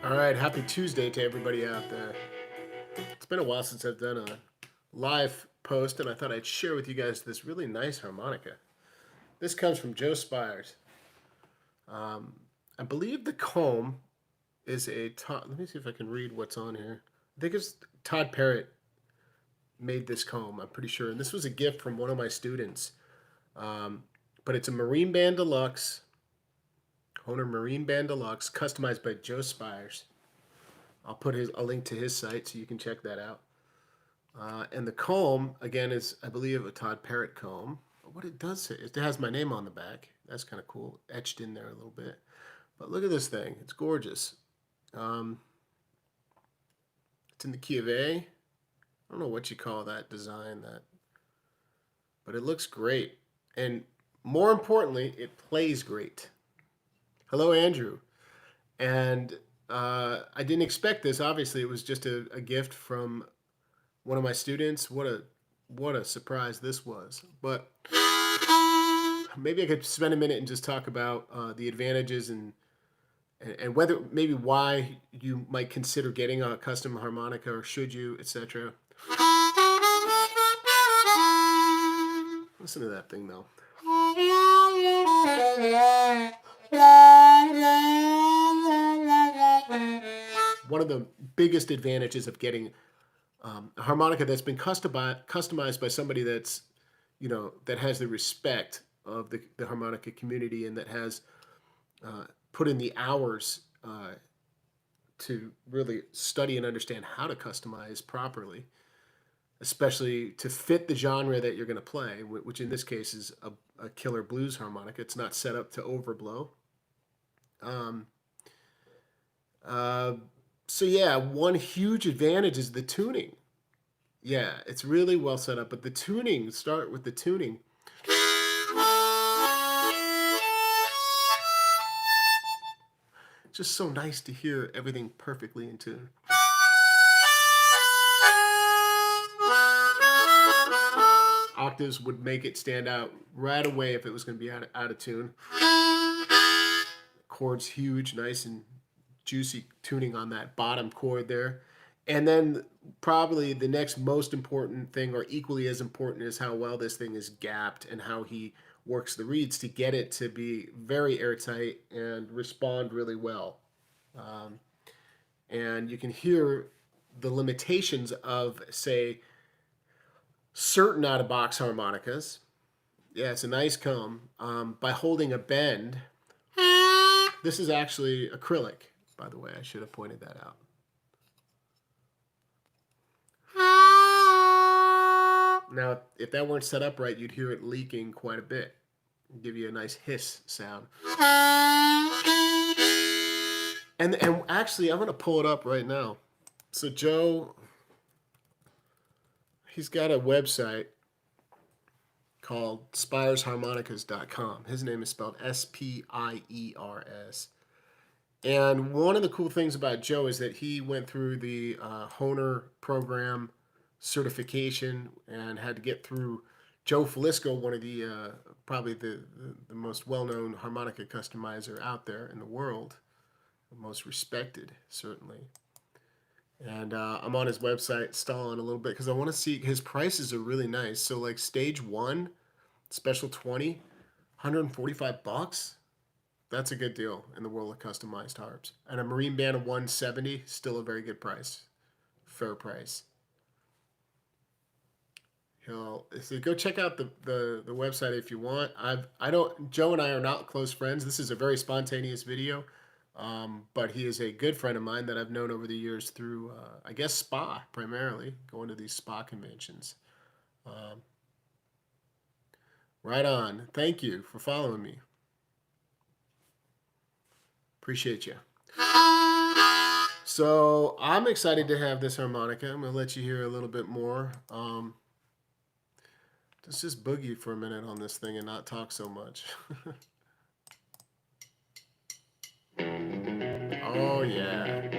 All right, happy Tuesday to everybody out there. It's been a while since I've done a live post, and I thought I'd share with you guys this really nice harmonica. This comes from Joe Spiers. I believe the comb is a Todd. Let me see if I can read what's on here. I think it's Todd Parrott made this comb. I'm pretty sure, and this was a gift from one of my students. But it's a Marine Band Deluxe, Honer Marine Band Deluxe, customized by Joe Spiers. I'll put a link to his site so you can check that out. And the comb, again, is, I believe, a Todd Parrott comb. What it does say, it has my name on the back. That's kind of cool, etched in there a little bit. But look at this thing. It's gorgeous. It's in the key of A. I don't know what you call that design, but it looks great. And more importantly, it plays great. Hello, Andrew. And I didn't expect this. Obviously, it was just a gift from one of my students. What a surprise this was. But maybe I could spend a minute and just talk about the advantages and whether maybe why you might consider getting a custom harmonica, or should you, etc. Listen to that thing though. One of the biggest advantages of getting a harmonica that's been customized by somebody that's, that has the respect of the harmonica community, and that has put in the hours to really study and understand how to customize properly, especially to fit the genre that you're going to play, which in this case is a killer blues harmonica. It's not set up to overblow. So yeah, one huge advantage is the tuning. Yeah, it's really well set up, but the tuning, start with the tuning. It's just so nice to hear everything perfectly in tune. Octaves would make it stand out right away if it was going to be out of tune. Chords huge, nice and juicy tuning on that bottom chord there. And then probably the next most important thing, or equally as important, is how well this thing is gapped and how he works the reeds to get it to be very airtight and respond really well. And you can hear the limitations of, say, certain out-of-box harmonicas. Yeah, it's a nice comb. By holding a bend, this is actually acrylic, by the way. I should have pointed that out. Now, if that weren't set up right, you'd hear it leaking quite a bit. It'd give you a nice hiss sound. And actually, I'm going to pull it up right now. So Joe, he's got a website called spiersharmonicas.com. His name is spelled Spiers. And one of the cool things about Joe is that he went through the Honer program certification and had to get through Joe Falisco, one of the probably the most well-known harmonica customizer out there in the world, the most respected, certainly. And I'm on his website stalling a little bit because I want to see, his prices are really nice. So like stage 1, special 20, $145. That's a good deal in the world of customized harps. And a Marine Band of 170, still a very good price. Fair price. So go check out the website if you want. Joe and I are not close friends. This is a very spontaneous video. But he is a good friend of mine that I've known over the years through, I guess, spa primarily, going to these spa conventions. Right on. Thank you for following me. Appreciate you. So I'm excited to have this harmonica. I'm going to let you hear a little bit more. Let's just boogie for a minute on this thing and not talk so much. Oh, yeah.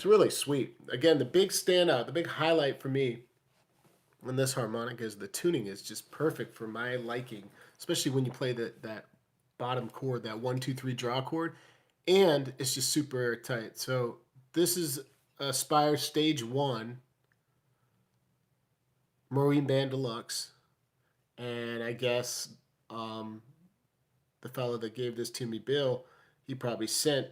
Really sweet. Again, the big standout, the big highlight for me on this harmonica is the tuning is just perfect for my liking, especially when you play that bottom chord, that 1, 2, 3 draw chord, and it's just super airtight. So this is a Spiers Stage 1 Marine Band Deluxe, and I guess the fellow that gave this to me, Bill, he probably sent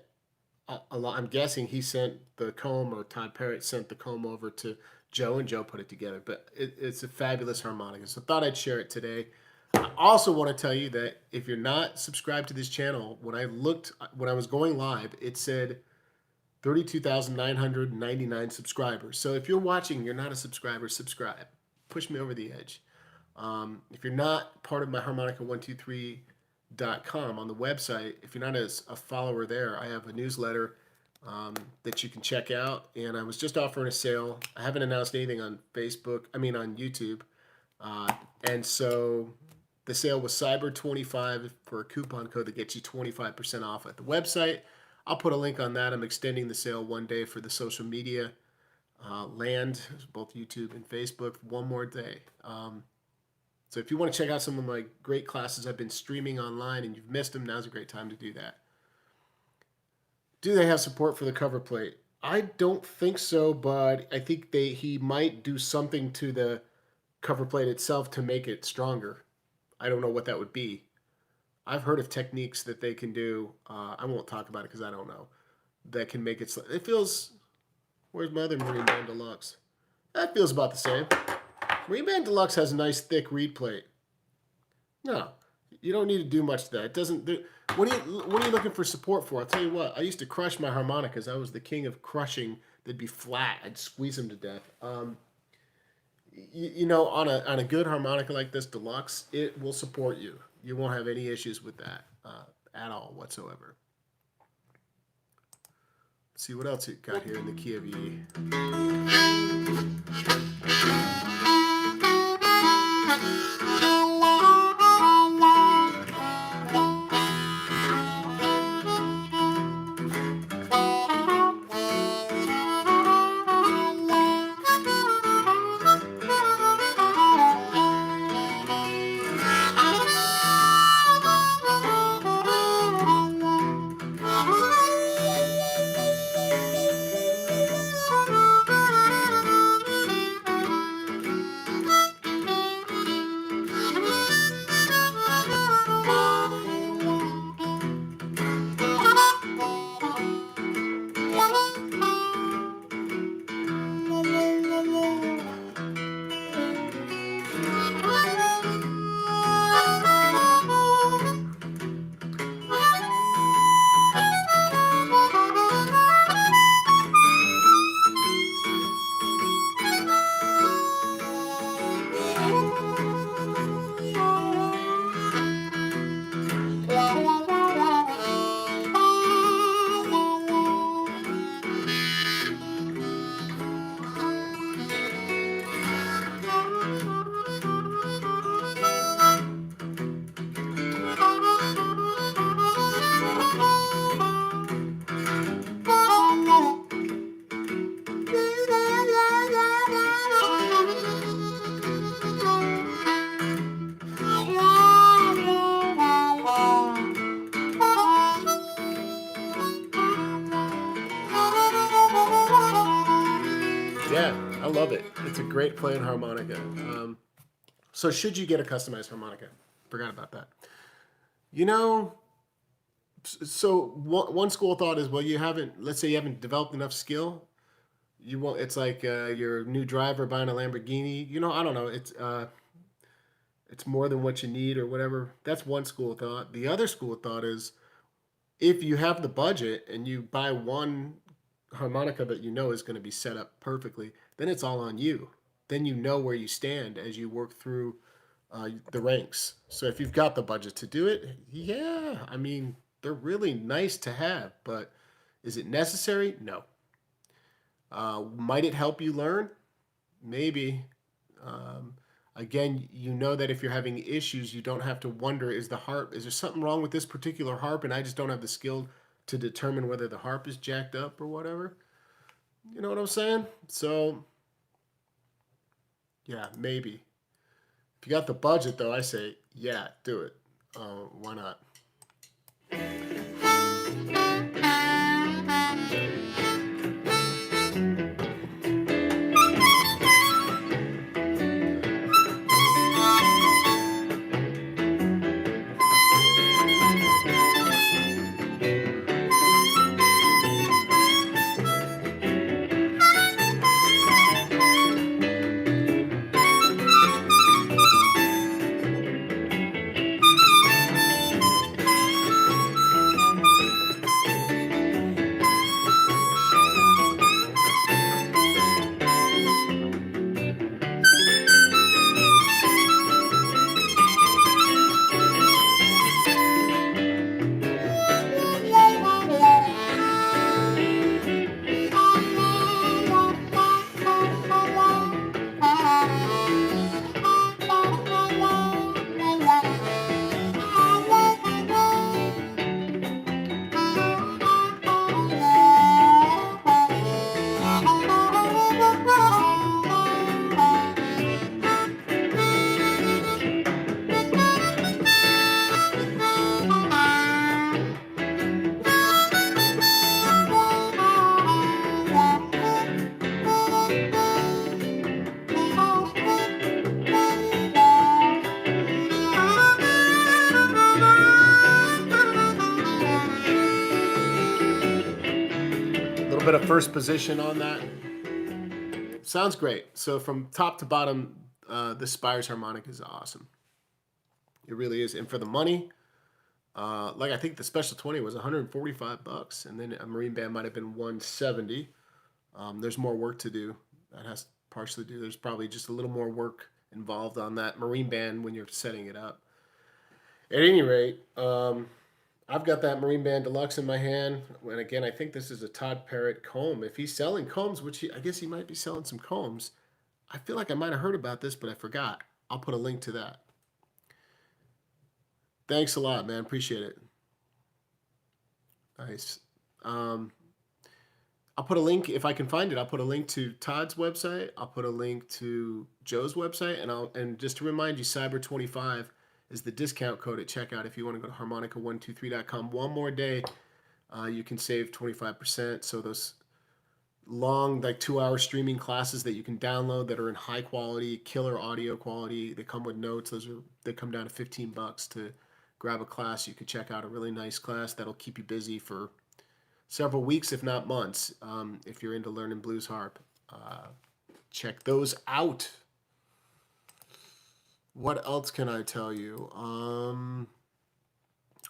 a lot. I'm guessing he sent the comb, or Todd Parrott sent the comb over to Joe, and Joe put it together. But it's a fabulous harmonica, so thought I'd share it today. I also want to tell you that if you're not subscribed to this channel, when I was going live, it said 32,999 subscribers. So if you're watching, you're not a subscriber, subscribe. Push me over the edge. If you're not part of my harmonica123.com on the website, if you're not a follower there, I have a newsletter that you can check out. And I was just offering a sale. I haven't announced anything on on YouTube. And so the sale was Cyber25 for a coupon code that gets you 25% off at the website. I'll put a link on that. I'm extending the sale one day for the social media land, both YouTube and Facebook, one more day. So if you want to check out some of my great classes I've been streaming online and you've missed them, now's a great time to do that. Do they have support for the cover plate? I don't think so, but I think he might do something to the cover plate itself to make it stronger. I don't know what that would be. I've heard of techniques that they can do. I won't talk about it because I don't know. That can make it. It feels. Where's my other Marine Band Deluxe? That feels about the same. Marine Band Deluxe has a nice thick reed plate. No, you don't need to do much to that. It doesn't. What are you looking for support for? I'll tell you what. I used to crush my harmonicas. I was the king of crushing. They'd be flat. I'd squeeze them to death. On a good harmonica like this deluxe, it will support you. You won't have any issues with that at all whatsoever. Let's see what else you got here in the key of E. Yeah, I love it. It's a great playing harmonica. So should you get a customized harmonica? Forgot about that. You know, so one school of thought is, well, let's say you haven't developed enough skill. You won't. It's like your new driver buying a Lamborghini. I don't know. It's more than what you need or whatever. That's one school of thought. The other school of thought is, if you have the budget and you buy one harmonica that you know is going to be set up perfectly, then it's all on you. Then you know where you stand as you work through the ranks. So if you've got the budget to do it, yeah, I mean, they're really nice to have, but is it necessary? No. Might it help you learn? Maybe. Um, Again, you know that if you're having issues, you don't have to wonder, is there something wrong with this particular harp and I just don't have the skill to determine whether the harp is jacked up or whatever? You know what I'm saying? So, yeah, maybe. If you got the budget, though, I say, yeah, do it. Why not? A little bit of first position on that. Sounds great. So from top to bottom, the Spiers harmonic is awesome. It really is. And for the money, Like I think the Special 20 was 145 bucks, and then a Marine Band might have been 170. There's more work to do. That has to partially do. There's probably just a little more work involved on that Marine Band when you're setting it up. At any rate, I've got that Marine Band Deluxe in my hand. And again, I think this is a Todd Parrott comb. If he's selling combs, which I guess he might be selling some combs, I feel like I might have heard about this, but I forgot. I'll put a link to that. Thanks a lot, man. Appreciate it. Nice. Um, I'll put a link if I can find it. I'll put a link to Todd's website. I'll put a link to Joe's website, and just to remind you, Cyber25 is the discount code at checkout. If you want to go to harmonica123.com, one more day, you can save 25%. So those long, like 2-hour streaming classes that you can download that are in high quality, killer audio quality, they come with notes. They come down to $15 to grab a class. You could check out a really nice class that'll keep you busy for several weeks, if not months, if you're into learning blues harp. Check those out. What else can I tell you?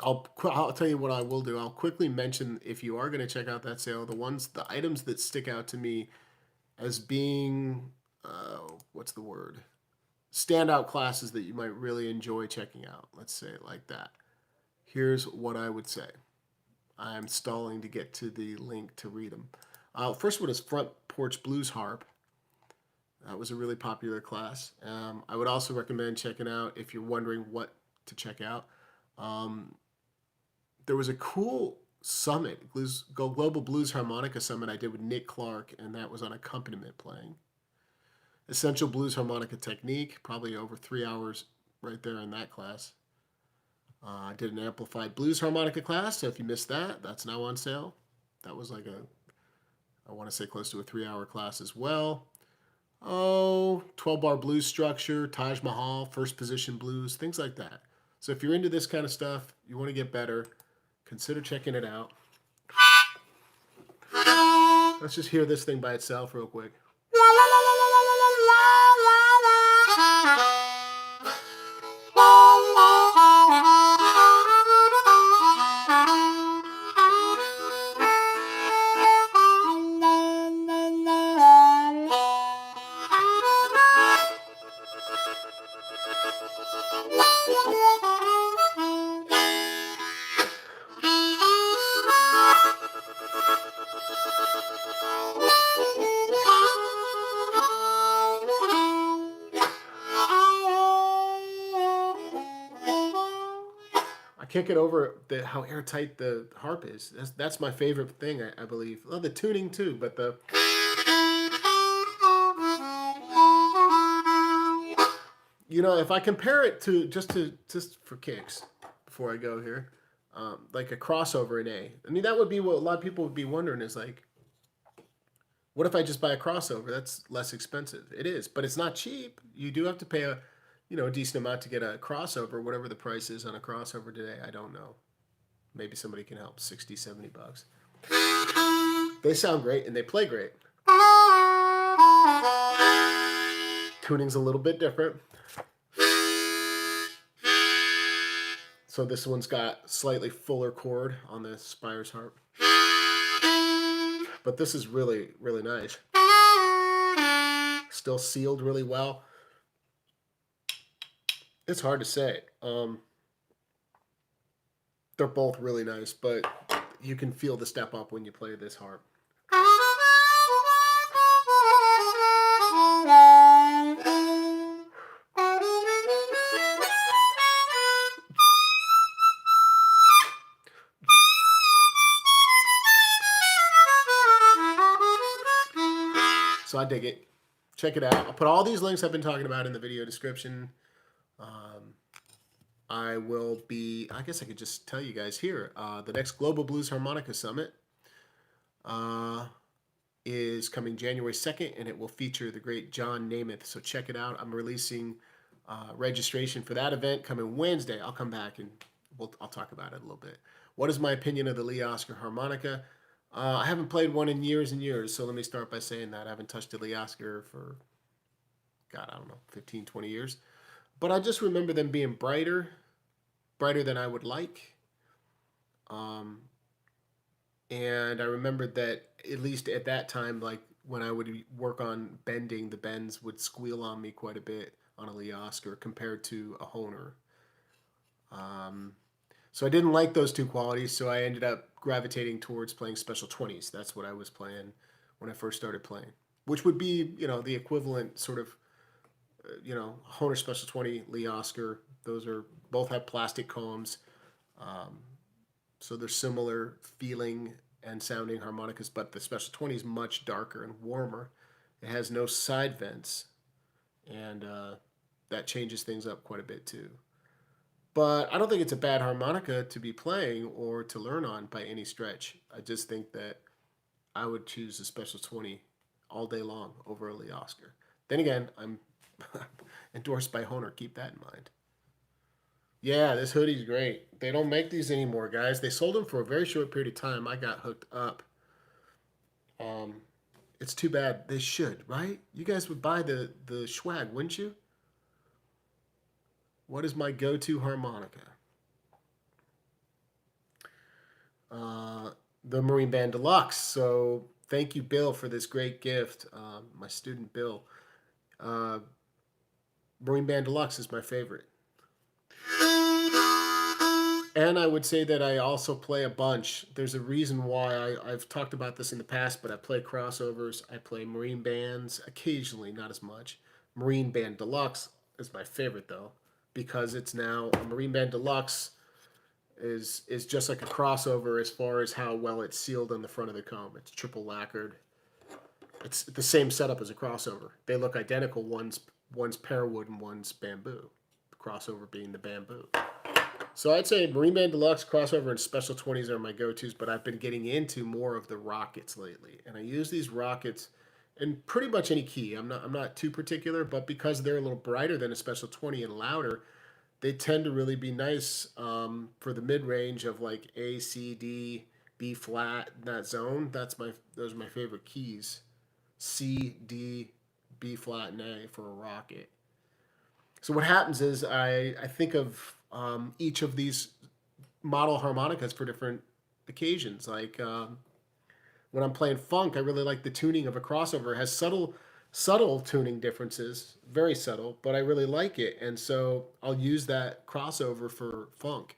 I'll tell you what I will do. I'll quickly mention, if you are going to check out that sale, the items that stick out to me as being, what's the word? Standout classes that you might really enjoy checking out. Let's say it like that. Here's what I would say. I'm stalling to get to the link to read them. First one is Front Porch Blues Harp. That was a really popular class. I would also recommend checking out, if you're wondering what to check out, there was a cool summit, Global Blues Harmonica Summit I did with Nick Clark, and that was on accompaniment playing. Essential Blues Harmonica Technique, probably over 3 hours right there in that class. I did an amplified blues harmonica class, so if you missed that, that's now on sale. That was like I want to say close to a 3-hour class as well. 12-bar blues structure, Taj Mahal, first position blues, things like that. So if you're into this kind of stuff, you want to get better, consider checking it out. Let's just hear this thing by itself real quick. I can't get over how airtight the harp is. That's my favorite thing, I believe. Well, the tuning too, but the... You know, if I compare it to just for kicks, before I go here, like a crossover in A. I mean, that would be what a lot of people would be wondering is like, what if I just buy a crossover? That's less expensive. It is, but it's not cheap. You do have to pay a decent amount to get a crossover, whatever the price is on a crossover today. I don't know. Maybe somebody can help, 60, 70 bucks. They sound great and they play great. Tuning's a little bit different. So this one's got slightly fuller chord on the Spiers harp. But this is really, really nice. Still sealed really well. It's hard to say. They're both really nice, but you can feel the step up when you play this harp. So I dig it. Check it out. I'll put all these links I've been talking about in the video description. I will be, I guess I could just tell you guys here, the next Global Blues Harmonica Summit is coming January 2nd, and it will feature the great John Namath. So check it out. I'm releasing registration for that event coming Wednesday. I'll come back and I'll talk about it a little bit. What is my opinion of the Lee Oscar harmonica? I haven't played one in years and years, so let me start by saying that. I haven't touched a Lee Oscar for, God, I don't know, 15-20 years. But I just remember them being brighter than I would like. Um, and I remembered that at least at that time, like when I would work on bending, the bends would squeal on me quite a bit on a Lee Oscar compared to a Hohner. Um, so I didn't like those two qualities, so I ended up gravitating towards playing special 20s. That's what I was playing when I first started playing, which would be, the equivalent sort of, Hohner Special 20, Lee Oscar. Those are both have plastic combs. Um, so they're similar feeling and sounding harmonicas, but the Special 20 is much darker and warmer. It has no side vents, and that changes things up quite a bit too. But I don't think it's a bad harmonica to be playing or to learn on by any stretch. I just think that I would choose a Special 20 all day long over a Lee Oscar. Then again, I'm endorsed by Hohner. Keep that in mind. Yeah, this hoodie's great. They don't make these anymore, guys. They sold them for a very short period of time. I got hooked up. Um, it's too bad. They should, right? You guys would buy the swag, wouldn't you? What is my go-to harmonica? Uh, the Marine Band Deluxe. So thank you, Bill, for this great gift. My student Bill. Uh, Marine Band Deluxe is my favorite. And I would say that I also play a bunch. There's a reason why I've talked about this in the past, but I play crossovers. I play Marine bands occasionally, not as much. Marine Band Deluxe is my favorite though, because it's now a Marine Band Deluxe is just like a crossover as far as how well it's sealed on the front of the comb. It's triple lacquered. It's the same setup as a crossover. They look identical. One's pearwood and one's bamboo. The crossover being the bamboo. So I'd say Marine Band Deluxe, crossover, and Special 20s are my go-tos, but I've been getting into more of the rockets lately. And I use these rockets in pretty much any key. I'm not too particular, but because they're a little brighter than a Special 20 and louder, they tend to really be nice for the mid-range of like A, C, D, B flat, that zone. Those are my favorite keys. C, D, B flat, and A for a rocket. So what happens is I think of each of these model harmonicas for different occasions. Like when I'm playing funk, I really like the tuning of a crossover. It has subtle tuning differences, very subtle, but I really like it, and so I'll use that crossover for funk.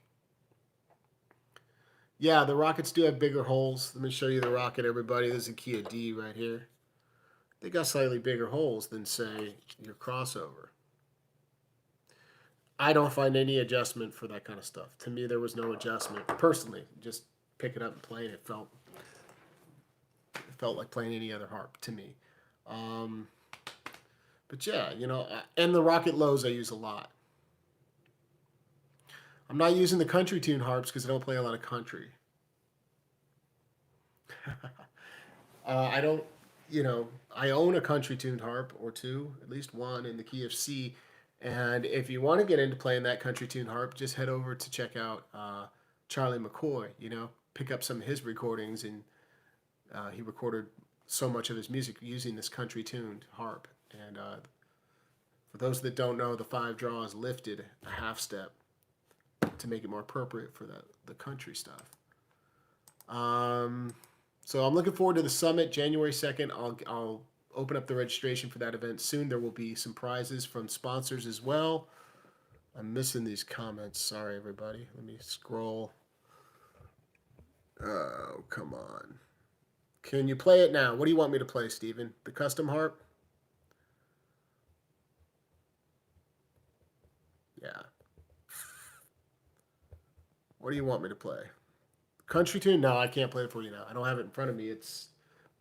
Yeah, the rockets do have bigger holes. Let me show you the rocket, everybody. There's a key of D right here. They got slightly bigger holes than say your crossover. I don't find any adjustment for that kind of stuff. To me, there was no adjustment personally. Just pick it up and play it. It felt like playing any other harp to me. Um, but yeah, and the rocket lows I use a lot. I'm not using the country tune harps because I don't play a lot of country. I don't, I own a country tuned harp or two, at least one in the key of C. And if you want to get into playing that country tuned harp, just head over to check out Charlie McCoy. Pick up some of his recordings, and he recorded so much of his music using this country tuned harp. And for those that don't know, the five draw is lifted a half step to make it more appropriate for the country stuff. So I'm looking forward to the summit, January 2nd. I'll open up the registration for that event soon. There will be some prizes from sponsors as well. I'm missing these comments. Sorry, everybody. Let me scroll. Oh, come on. Can you play it now? What do you want me to play, Steven? The custom harp? Yeah. What do you want me to play? Country tune? No, I can't play it for you now. I don't have it in front of me. It's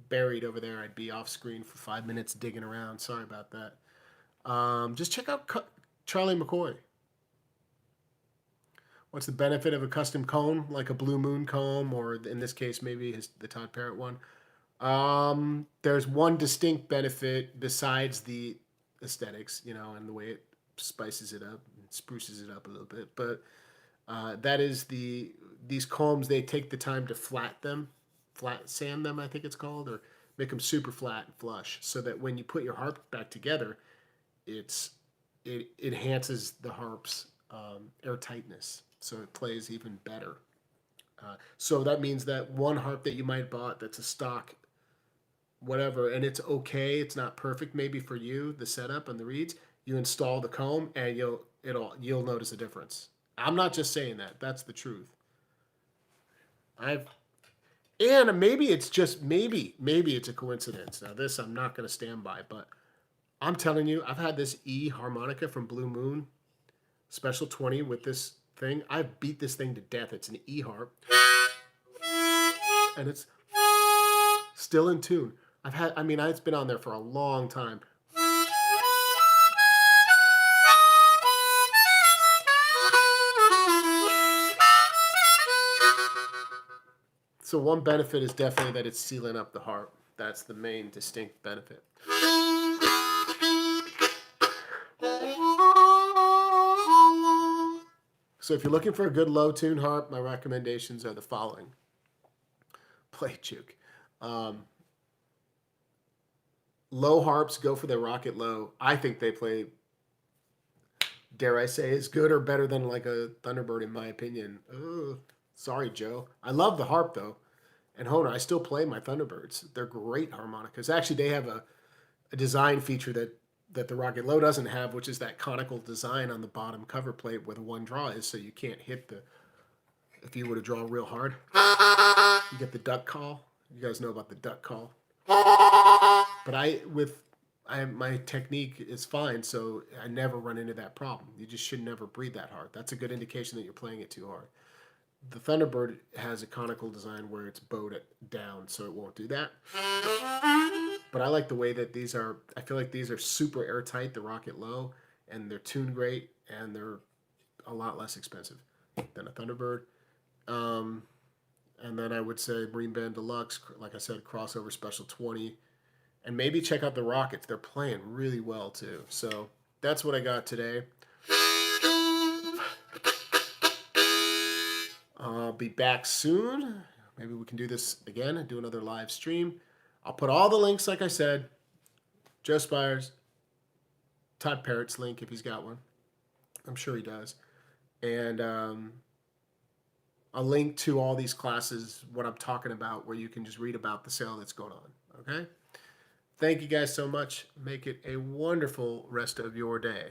buried over there. I'd be off screen for 5 minutes digging around. Sorry about that. Just check out Charlie McCoy. What's the benefit of a custom comb, like a Blue Moon comb, or in this case, maybe the Todd Parrott one? There's one distinct benefit besides the aesthetics, and the way it spices it up, and spruces it up a little bit. But that is these combs. They take the time to flat sand them, I think it's called, or make them super flat and flush, so that when you put your harp back together, it enhances the harp's airtightness, so it plays even better. So that means that one harp that you might have bought that's a stock, whatever, and it's okay, it's not perfect maybe for you, the setup and the reeds, you install the comb and you'll notice a difference. I'm not just saying that. That's the truth. I've and maybe it's just maybe it's a coincidence. Now this I'm not going to stand by, but I'm telling you, I've had this E harmonica from Blue Moon Special 20 with this thing. I've beat this thing to death. It's an E harp, and it's still in tune. I mean, it's been on there for a long time. So one benefit is definitely that it's sealing up the harp. That's the main distinct benefit. So if you're looking for a good low tune harp, my recommendations are the following. Play juke. Low harps, go for the Rocket Low. I think they play, dare I say, as good or better than like a Thunderbird in my opinion. Ugh, sorry, Joe. I love the harp though. And Honer, I still play my Thunderbirds. They're great harmonicas. Actually, they have a design feature that the Rocket Low doesn't have, which is that conical design on the bottom cover plate where the one draw is, so you can't hit the. If you were to draw real hard, you get the duck call. You guys know about the duck call. But my technique is fine, so I never run into that problem. You just should never breathe that hard. That's a good indication that you're playing it too hard. The Thunderbird has a conical design where it's bowed down, so it won't do that. But I like the way that these are. I feel like these are super airtight, the Rocket Low, and they're tuned great, and they're a lot less expensive than a Thunderbird. And then I would say Marine Band Deluxe, like I said, crossover special 20. And maybe check out the Rockets. They're playing really well too. So that's what I got today. I'll be back soon. Maybe we can do this again and do another live stream. I'll put all the links, like I said. Joe Spiers, Todd Parrott's link if he's got one. I'm sure he does. And a link to all these classes, what I'm talking about, where you can just read about the sale that's going on. Okay? Thank you guys so much. Make it a wonderful rest of your day.